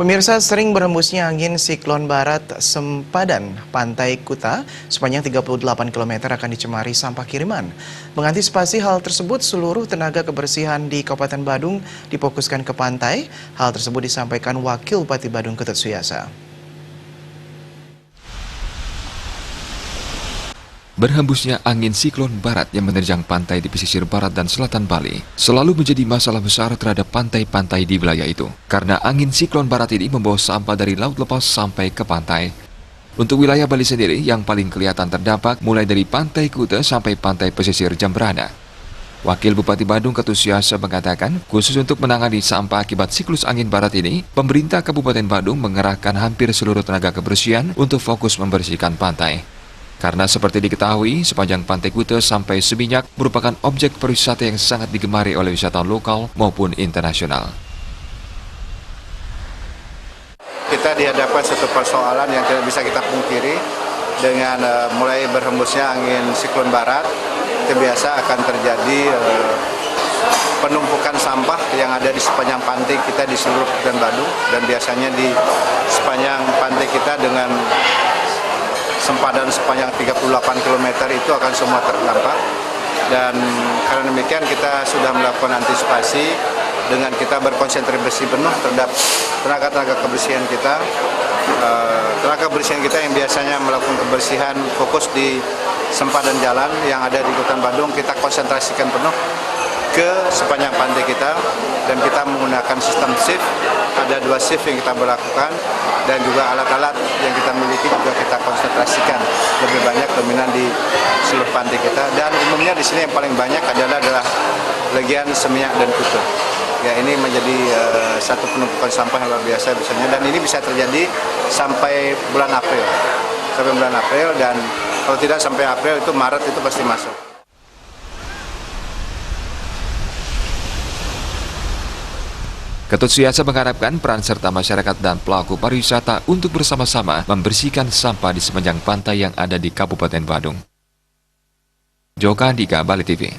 Pemirsa, sering berhembusnya angin siklon barat sempadan Pantai Kuta sepanjang 38 km akan dicemari sampah kiriman. Mengantisipasi hal tersebut, seluruh tenaga kebersihan di Kabupaten Badung difokuskan ke pantai. Hal tersebut disampaikan Wakil Bupati Badung Ketut Suyasa. Berhembusnya angin siklon barat yang menerjang pantai di pesisir barat dan selatan Bali selalu menjadi masalah besar terhadap pantai-pantai di wilayah itu. Karena angin siklon barat ini membawa sampah dari laut lepas sampai ke pantai. Untuk wilayah Bali sendiri, yang paling kelihatan terdampak mulai dari Pantai Kuta sampai pantai pesisir Jembrana. Wakil Bupati Badung Ketut Suyasa mengatakan, khusus untuk menangani sampah akibat siklus angin barat ini, pemerintah Kabupaten Badung mengerahkan hampir seluruh tenaga kebersihan untuk fokus membersihkan pantai. Karena seperti diketahui, sepanjang Pantai Kuta sampai Seminyak merupakan objek pariwisata yang sangat digemari oleh wisatawan lokal maupun internasional. Kita dihadapkan satu persoalan yang tidak bisa kita pungkiri dengan mulai berhembusnya angin siklon barat, itu biasa akan terjadi penumpukan sampah yang ada di sepanjang pantai kita di seluruh Kabupaten Badung, dan biasanya di sepanjang pantai kita dengan sempadan sepanjang 38 km itu akan semua terdampak. Dan karena demikian kita sudah melakukan antisipasi dengan kita berkonsentrasi penuh terhadap tenaga kebersihan kita. Tenaga kebersihan kita yang biasanya melakukan kebersihan fokus di sempadan jalan yang ada di Kota Badung, kita konsentrasikan penuh ke sepanjang pantai kita, dan kita menggunakan sistem shift. Ada 2 shift yang kita berlakukan, dan juga alat-alat yang kita miliki juga kita konsentrasikan lebih banyak dominan di seluruh pantai kita. Dan umumnya di sini yang paling banyak adalah Legian, Seminyak, dan Kuta. Ya, ini menjadi satu penumpukan sampah yang luar biasa biasanya, dan ini bisa terjadi sampai bulan April. Sampai bulan April, dan kalau tidak sampai April itu Maret itu pasti masuk. Ketut Suyasa mengharapkan peran serta masyarakat dan pelaku pariwisata untuk bersama-sama membersihkan sampah di sepanjang pantai yang ada di Kabupaten Badung. Joka Andika, Bali TV.